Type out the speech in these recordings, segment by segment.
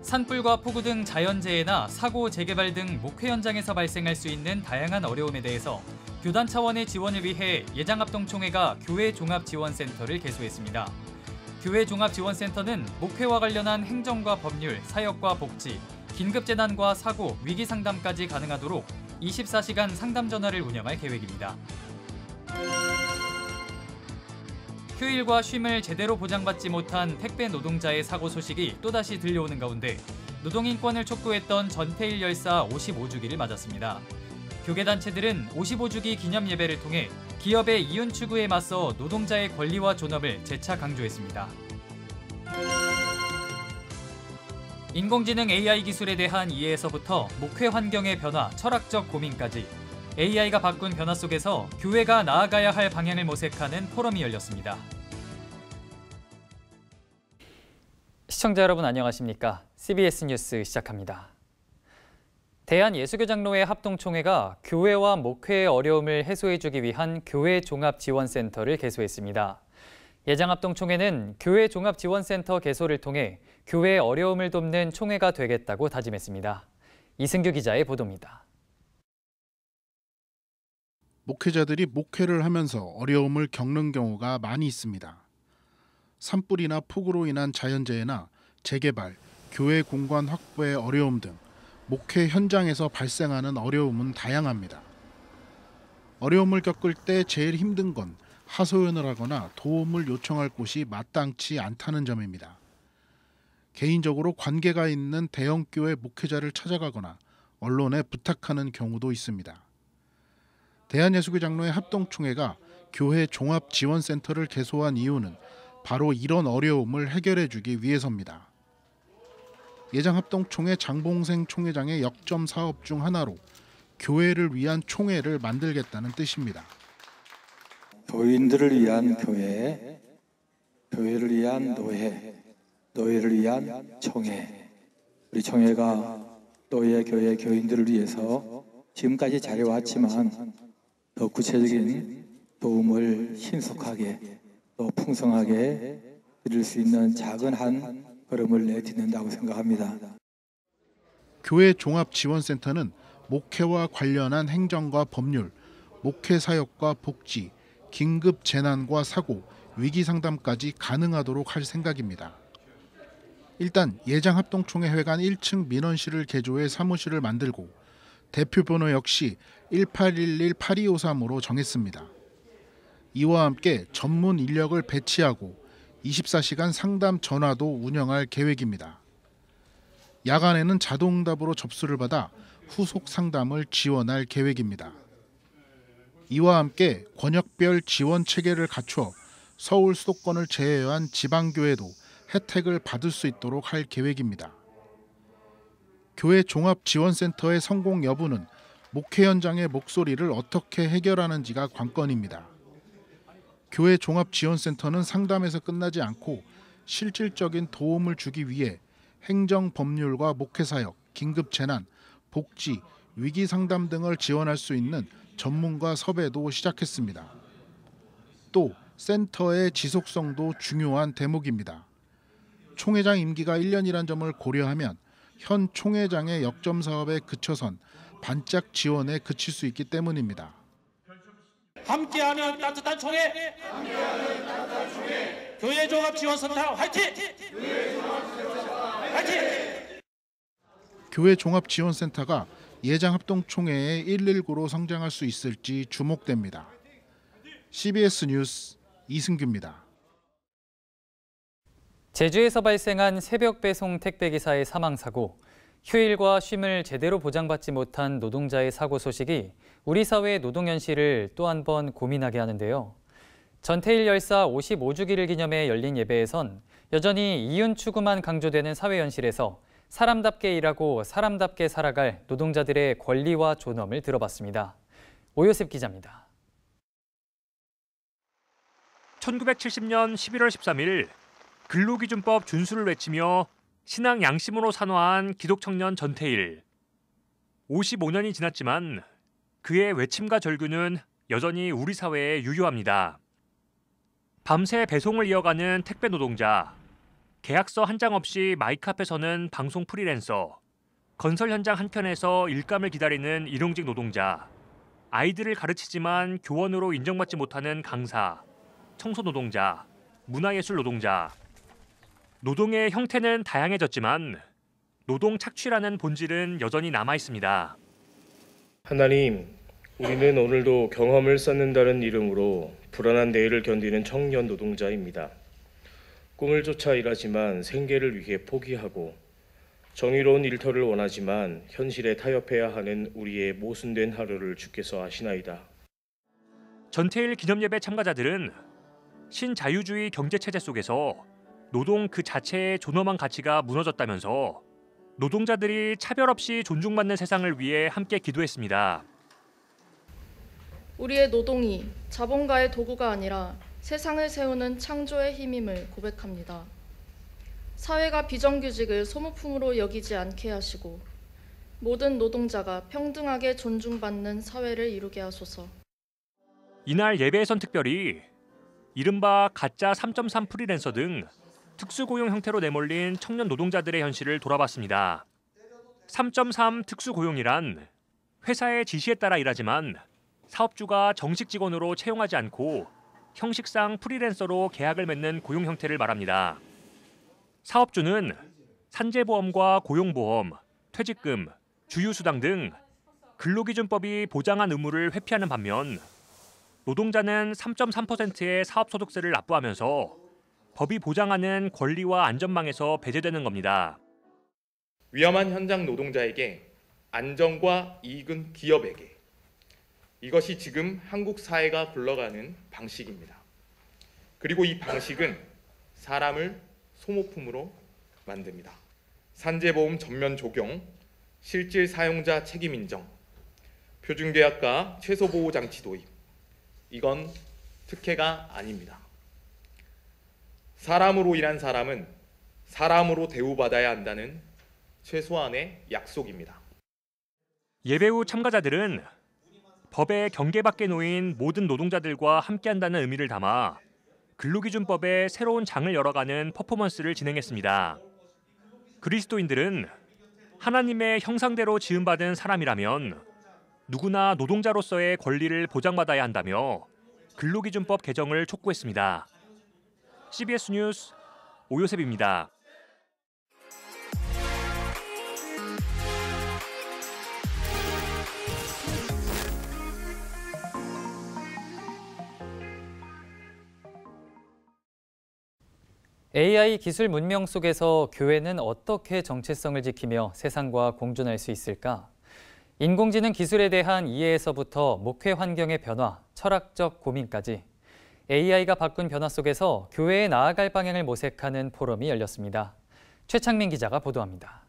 산불과 폭우 등 자연재해나 사고, 재개발 등 목회 현장에서 발생할 수 있는 다양한 어려움에 대해서 교단 차원의 지원을 위해 예장합동총회가 교회 종합지원센터를 개소했습니다. 교회 종합지원센터는 목회와 관련한 행정과 법률, 사역과 복지, 긴급재난과 사고, 위기상담까지 가능하도록 24시간 상담 전화를 운영할 계획입니다. 휴일과 쉼을 제대로 보장받지 못한 택배 노동자의 사고 소식이 또다시 들려오는 가운데 노동인권을 촉구했던 전태일 열사 55주기를 맞았습니다. 교계단체들은 55주기 기념 예배를 통해 기업의 이윤 추구에 맞서 노동자의 권리와 존엄을 재차 강조했습니다. 인공지능 AI 기술에 대한 이해에서부터 목회 환경의 변화, 철학적 고민까지 AI가 바꾼 변화 속에서 교회가 나아가야 할 방향을 모색하는 포럼이 열렸습니다. 시청자 여러분 안녕하십니까? CBS 뉴스 시작합니다. 대한예수교장로회 합동총회가 교회와 목회의 어려움을 해소해주기 위한 교회 종합지원센터를 개소했습니다. 예장합동총회는 교회 종합지원센터 개소를 통해 교회의 어려움을 돕는 총회가 되겠다고 다짐했습니다. 이승규 기자의 보도입니다. 목회자들이 목회를 하면서 어려움을 겪는 경우가 많이 있습니다. 산불이나 폭우로 인한 자연재해나 재개발, 교회 공간 확보의 어려움 등 목회 현장에서 발생하는 어려움은 다양합니다. 어려움을 겪을 때 제일 힘든 건 하소연을 하거나 도움을 요청할 곳이 마땅치 않다는 점입니다. 개인적으로 관계가 있는 대형교회 목회자를 찾아가거나 언론에 부탁하는 경우도 있습니다. 대한예수교장로회 합동총회가 교회 종합지원센터를 개소한 이유는 바로 이런 어려움을 해결해주기 위해서입니다. 예장합동총회 장봉생 총회장의 역점 사업 중 하나로 교회를 위한 총회를 만들겠다는 뜻입니다. 교인들을 위한 교회, 교회를 위한 노회, 노회를 위한 총회. 우리 총회가 노예, 교회, 교인들을 위해서 지금까지 잘해왔지만 더 구체적인 도움을 신속하게 또 풍성하게 드릴 수 있는 작은 한 걸음을 내딛는다고 생각합니다. 교회 종합지원센터는 목회와 관련한 행정과 법률, 목회 사역과 복지, 긴급 재난과 사고, 위기 상담까지 가능하도록 할 생각입니다. 일단 예장합동총회 회관 1층 민원실을 개조해 사무실을 만들고 대표번호 역시 1811-8253으로 정했습니다. 이와 함께 전문 인력을 배치하고 24시간 상담 전화도 운영할 계획입니다. 야간에는 자동응답으로 접수를 받아 후속 상담을 지원할 계획입니다. 이와 함께 권역별 지원 체계를 갖춰 서울 수도권을 제외한 지방교회도 혜택을 받을 수 있도록 할 계획입니다. 교회 종합지원센터의 성공 여부는 목회 현장의 목소리를 어떻게 해결하는지가 관건입니다. 교회 종합지원센터는 상담에서 끝나지 않고 실질적인 도움을 주기 위해 행정 법률과 목회사역, 긴급재난, 복지, 위기상담 등을 지원할 수 있는 전문가 섭외도 시작했습니다. 또 센터의 지속성도 중요한 대목입니다. 총회장 임기가 1년이란 점을 고려하면 현 총회장의 역점 사업에 그쳐선 반짝 지원에 그칠 수 있기 때문입니다. 함께하는 따뜻한 총회, 교회 종합지원센터 화이팅! 화이팅! 교회 종합지원센터가 예장합동총회의 119로 성장할 수 있을지 주목됩니다. CBS 뉴스 이승규입니다. 제주에서 발생한 새벽 배송 택배기사의 사망사고, 휴일과 쉼을 제대로 보장받지 못한 노동자의 사고 소식이 우리 사회의 노동 현실을 또 한 번 고민하게 하는데요. 전태일 열사 55주기를 기념해 열린 예배에선 여전히 이윤 추구만 강조되는 사회 현실에서 사람답게 일하고 사람답게 살아갈 노동자들의 권리와 존엄을 들어봤습니다. 오요셉 기자입니다. 1970년 11월 13일 근로기준법 준수를 외치며 신앙 양심으로 산화한 기독청년 전태일. 55년이 지났지만 그의 외침과 절규는 여전히 우리 사회에 유효합니다. 밤새 배송을 이어가는 택배 노동자, 계약서 한 장 없이 마이크 앞에 서는 방송 프리랜서, 건설 현장 한켠에서 일감을 기다리는 일용직 노동자, 아이들을 가르치지만 교원으로 인정받지 못하는 강사, 청소 노동자, 문화예술 노동자. 노동의 형태는 다양해졌지만 노동 착취라는 본질은 여전히 남아 있습니다. 하나님, 우리는 오늘도 경험을 쌓는다는 이름으로 불안한 내일을 견디는 청년 노동자입니다. 꿈을 쫓아 일하지만 생계를 위해 포기하고 정의로운 일터를 원하지만 현실에 타협해야 하는 우리의 모순된 하루를 주께서 아시나이다. 전태일 기념예배 참가자들은 신자유주의 경제체제 속에서 노동 그 자체의 존엄한 가치가 무너졌다면서 노동자들이 차별 없이 존중받는 세상을 위해 함께 기도했습니다. 우리의 노동이 자본가의 도구가 아니라 세상을 세우는 창조의 힘임을 고백합니다. 사회가 비정규직을 소모품으로 여기지 않게 하시고 모든 노동자가 평등하게 존중받는 사회를 이루게 하소서. 이날 예배에선 특별히 이른바 가짜 3.3 프리랜서 등 특수고용 형태로 내몰린 청년 노동자들의 현실을 돌아봤습니다. 3.3 특수고용이란 회사의 지시에 따라 일하지만 사업주가 정식 직원으로 채용하지 않고 형식상 프리랜서로 계약을 맺는 고용 형태를 말합니다. 사업주는 산재보험과 고용보험, 퇴직금, 주휴수당 등 근로기준법이 보장한 의무를 회피하는 반면 노동자는 3.3%의 사업소득세를 납부하면서 법이 보장하는 권리와 안전망에서 배제되는 겁니다. 위험한 현장 노동자에게 안전과 이익은 기업에게. 이것이 지금 한국 사회가 굴러가는 방식입니다. 그리고 이 방식은 사람을 소모품으로 만듭니다. 산재보험 전면 적용, 실질 사용자 책임 인정, 표준계약과 최소보호장치 도입. 이건 특혜가 아닙니다. 사람으로 일한 사람은 사람으로 대우받아야 한다는 최소한의 약속입니다. 예배 후 참가자들은 법의 경계 밖에 놓인 모든 노동자들과 함께한다는 의미를 담아 근로기준법의 새로운 장을 열어가는 퍼포먼스를 진행했습니다. 그리스도인들은 하나님의 형상대로 지음받은 사람이라면 누구나 노동자로서의 권리를 보장받아야 한다며 근로기준법 개정을 촉구했습니다. CBS 뉴스 오요셉입니다. AI 기술 문명 속에서 교회는 어떻게 정체성을 지키며 세상과 공존할 수 있을까? 인공지능 기술에 대한 이해에서부터 목회 환경의 변화, 철학적 고민까지 AI가 바꾼 변화 속에서 교회에 나아갈 방향을 모색하는 포럼이 열렸습니다. 최창민 기자가 보도합니다.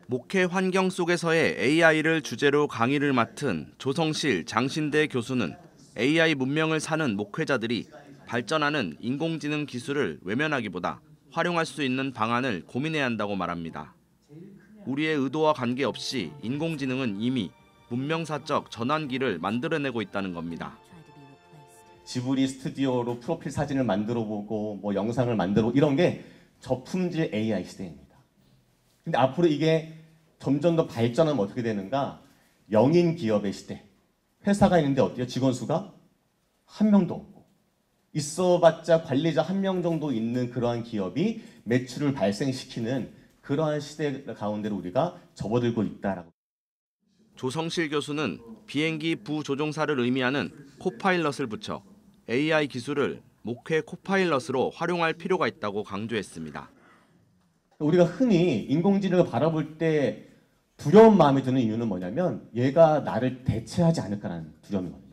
목회 환경 속에서의 AI를 주제로 강의를 맡은 조성실 장신대 교수는 AI 문명을 사는 목회자들이 발전하는 인공지능 기술을 외면하기보다 활용할 수 있는 방안을 고민해야 한다고 말합니다. 우리의 의도와 관계없이 인공지능은 이미 문명사적 전환기를 만들어내고 있다는 겁니다. 지브리 스튜디오로 프로필 사진을 만들어보고 뭐 영상을 만들어 이런 게 저품질 AI 시대입니다. 근데 앞으로 이게 점점 더 발전하면 어떻게 되는가? 영인 기업의 시대. 회사가 있는데 어때요? 직원 수가 한 명도 없고 있어봤자 관리자 한 명 정도 있는 그러한 기업이 매출을 발생시키는 그러한 시대 가운데로 우리가 접어들고 있다라고. 조성실 교수는 비행기 부조종사를 의미하는 코파일럿을 붙여 AI 기술을 목회 코파일럿으로 활용할 필요가 있다고 강조했습니다. 우리가 흔히 인공지능을 바라볼 때 두려운 마음이 드는 이유는 뭐냐면 얘가 나를 대체하지 않을까라는 두려움이거든요.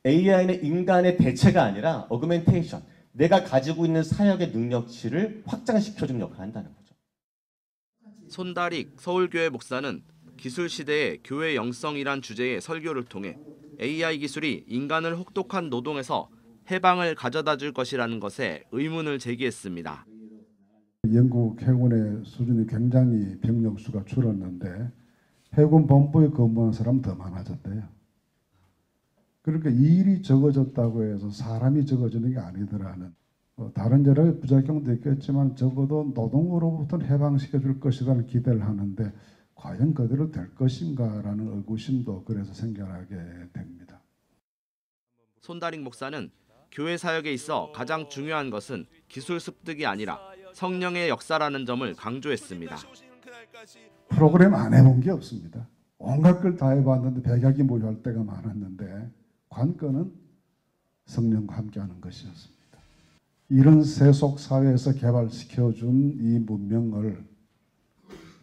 AI는 인간의 대체가 아니라 어그멘테이션, 내가 가지고 있는 사역의 능력치를 확장시켜주는 역할을 한다는 거죠. 손다릭 서울교회 목사는 기술 시대의 교회 영성이란 주제의 설교를 통해 AI 기술이 인간을 혹독한 노동에서 해방을 가져다 줄 것이라는 것에 의문을 제기했습니다. 영국 해군의 수준이 굉장히 병력 수가 줄었는데 해군 본부에 근무하는 사람은 더 많아졌대요. 그러니까 일이 적어졌다고 해서 사람이 적어지는 게 아니더라는. 다른 여러 가지 부작용도 있겠지만 적어도 노동으로부터는 해방시켜줄 것이라는 기대를 하는데 과연 그대로 될 것인가라는 의구심도 그래서 생겨나게 됩니다. 손다링 목사는 교회 사역에 있어 가장 중요한 것은 기술 습득이 아니라 성령의 역사라는 점을 강조했습니다. 프로그램 안 해본 게 없습니다. 온갖 걸 다 해봤는데 백약이 모여할 때가 많았는데 관건은 성령과 함께하는 것이었습니다. 이런 세속 사회에서 개발시켜준 이 문명을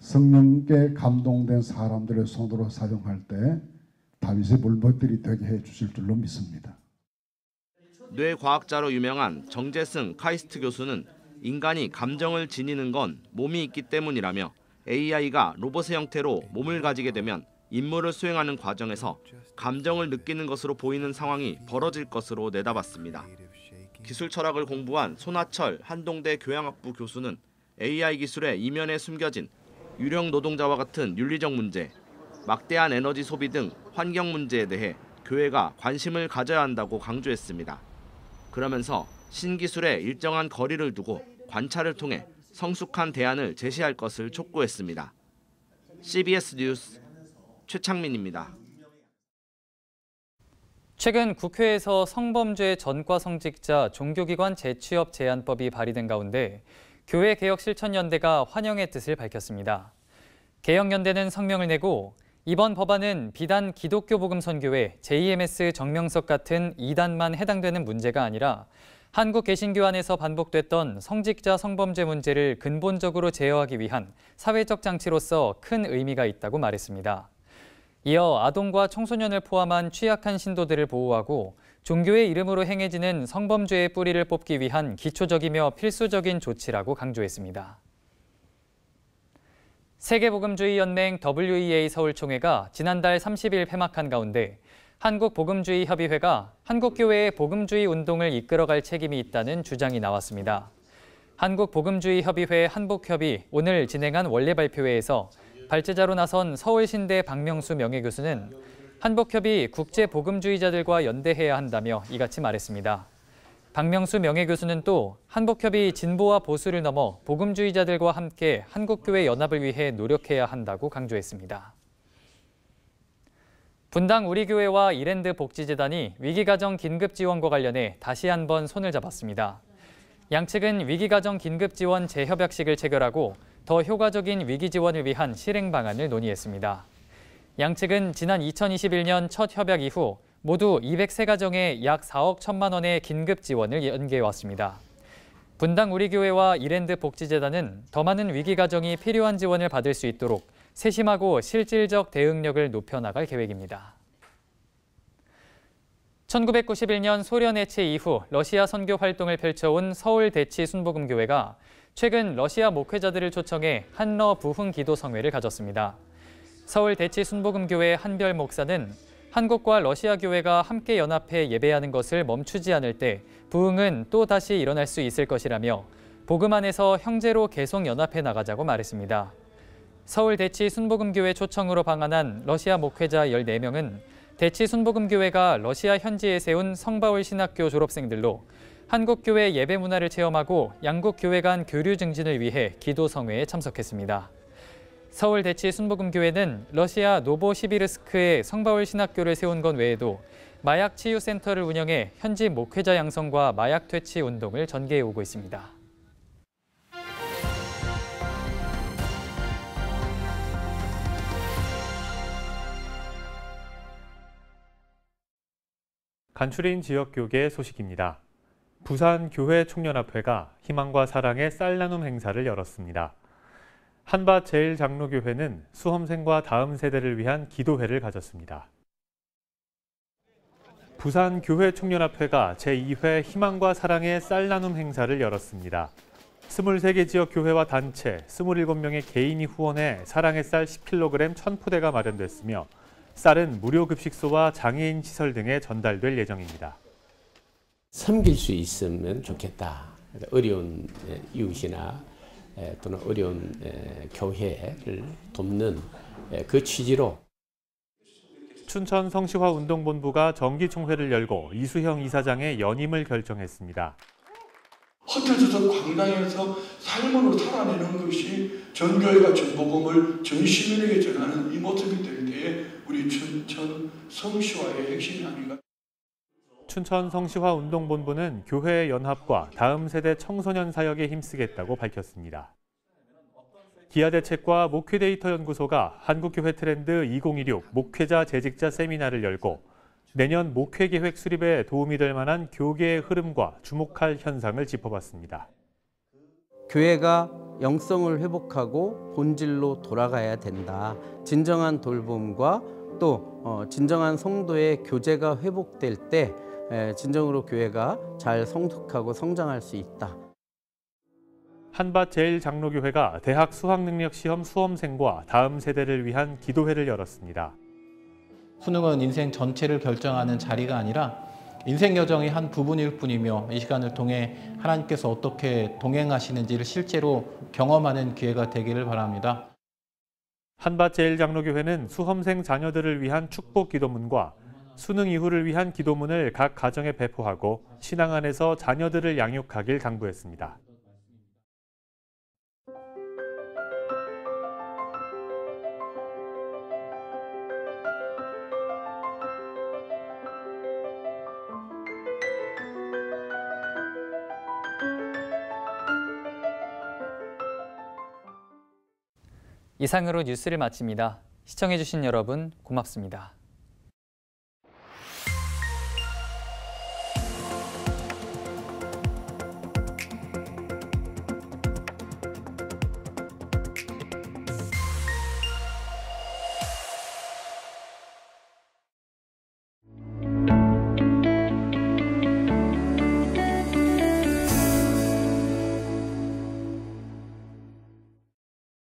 성령께 감동된 사람들의 손으로 사용할 때 다윗의 물먹들이 되게 해주실 줄로 믿습니다. 뇌과학자로 유명한 정재승 카이스트 교수는 인간이 감정을 지니는 건 몸이 있기 때문이라며 AI가 로봇의 형태로 몸을 가지게 되면 임무를 수행하는 과정에서 감정을 느끼는 것으로 보이는 상황이 벌어질 것으로 내다봤습니다. 기술 철학을 공부한 손하철 한동대 교양학부 교수는 AI 기술의 이면에 숨겨진 유령 노동자와 같은 윤리적 문제, 막대한 에너지 소비 등 환경 문제에 대해 교회가 관심을 가져야 한다고 강조했습니다. 그러면서 신기술에 일정한 거리를 두고 관찰을 통해 성숙한 대안을 제시할 것을 촉구했습니다. CBS 뉴스 최창민입니다. 최근 국회에서 성범죄 전과 성직자 종교기관 재취업 제한법이 발의된 가운데 교회개혁실천연대가 환영의 뜻을 밝혔습니다. 개혁연대는 성명을 내고 이번 법안은 비단 기독교 복음선교회, JMS 정명석 같은 이단만 해당되는 문제가 아니라 한국 개신교 안에서 반복됐던 성직자 성범죄 문제를 근본적으로 제어하기 위한 사회적 장치로서 큰 의미가 있다고 말했습니다. 이어 아동과 청소년을 포함한 취약한 신도들을 보호하고 종교의 이름으로 행해지는 성범죄의 뿌리를 뽑기 위한 기초적이며 필수적인 조치라고 강조했습니다. 세계복음주의연맹 WEA 서울총회가 지난달 30일 폐막한 가운데 한국복음주의협의회가 한국교회의 복음주의 운동을 이끌어갈 책임이 있다는 주장이 나왔습니다. 한국복음주의협의회 한복협이 오늘 진행한 원례 발표회에서 발제자로 나선 서울신대 박명수 명예교수는 한복협이 국제복음주의자들과 연대해야 한다며 이같이 말했습니다. 박명수 명예교수는 또 한복협이 진보와 보수를 넘어 복음주의자들과 함께 한국교회 연합을 위해 노력해야 한다고 강조했습니다. 분당 우리교회와 이랜드 복지재단이 위기가정 긴급지원과 관련해 다시 한번 손을 잡았습니다. 양측은 위기가정 긴급지원 재협약식을 체결하고 더 효과적인 위기지원을 위한 실행 방안을 논의했습니다. 양측은 지난 2021년 첫 협약 이후 모두 203가정에 약 4억 1천만 원의 긴급지원을 연계해왔습니다. 분당 우리교회와 이랜드 복지재단은 더 많은 위기가정이 필요한 지원을 받을 수 있도록 세심하고 실질적 대응력을 높여나갈 계획입니다. 1991년 소련 해체 이후 러시아 선교 활동을 펼쳐온 서울대치순복음교회가 최근 러시아 목회자들을 초청해 한러 부흥 기도성회를 가졌습니다. 서울대치순복음교회 한별 목사는 한국과 러시아 교회가 함께 연합해 예배하는 것을 멈추지 않을 때 부흥은 또 다시 일어날 수 있을 것이라며 복음 안에서 형제로 계속 연합해 나가자고 말했습니다. 서울대치순복음교회 초청으로 방한한 러시아 목회자 14명은 대치순복음교회가 러시아 현지에 세운 성바울 신학교 졸업생들로 한국교회 예배 문화를 체험하고 양국 교회 간 교류 증진을 위해 기도성회에 참석했습니다. 서울대치순복음교회는 러시아 노보시비르스크에 성바울 신학교를 세운 것 외에도 마약 치유센터를 운영해 현지 목회자 양성과 마약 퇴치 운동을 전개해 오고 있습니다. 간추린 지역교계 소식입니다. 부산교회총연합회가 희망과 사랑의 쌀 나눔 행사를 열었습니다. 한밭제일장로교회는 수험생과 다음 세대를 위한 기도회를 가졌습니다. 부산교회총연합회가 제2회 희망과 사랑의 쌀 나눔 행사를 열었습니다. 23개 지역 교회와 단체, 27명의 개인이 후원해 사랑의 쌀 10kg 1000포대가 마련됐으며 쌀은 무료 급식소와 장애인 시설 등에 전달될 예정입니다. 섬길 수 있으면 좋겠다. 어려운 이웃이나 또는 어려운 교회를 돕는 그 취지로 춘천 성시화운동본부가 정기총회를 열고 이수형 이사장의 연임을 결정했습니다. 흩어져서 광장에서 삶으로 살아내는 것이 전교회가 전복음을 전 시민에게 전하는 이 모습이 될 때에 우리 춘천 성시화의 핵심이 아닌가. 춘천 성시화 운동본부는 교회의 연합과 다음 세대 청소년 사역에 힘쓰겠다고 밝혔습니다. 기아대책과 목회데이터 연구소가 한국교회 트렌드 2016 목회자 재직자 세미나를 열고 내년 목회계획 수립에 도움이 될 만한 교계의 흐름과 주목할 현상을 짚어봤습니다. 교회가 영성을 회복하고 본질로 돌아가야 된다. 진정한 돌봄과 또 진정한 성도의 교제가 회복될 때 진정으로 교회가 잘 성숙하고 성장할 수 있다. 한밭제일장로교회가 대학 수학능력시험 수험생과 다음 세대를 위한 기도회를 열었습니다. 수능은 인생 전체를 결정하는 자리가 아니라 인생 여정의 한 부분일 뿐이며 이 시간을 통해 하나님께서 어떻게 동행하시는지를 실제로 경험하는 기회가 되기를 바랍니다. 한밭제일장로교회는 수험생 자녀들을 위한 축복 기도문과 수능 이후를 위한 기도문을 각 가정에 배포하고 신앙 안에서 자녀들을 양육하길 당부했습니다. 이상으로 뉴스를 마칩니다. 시청해주신 여러분 고맙습니다.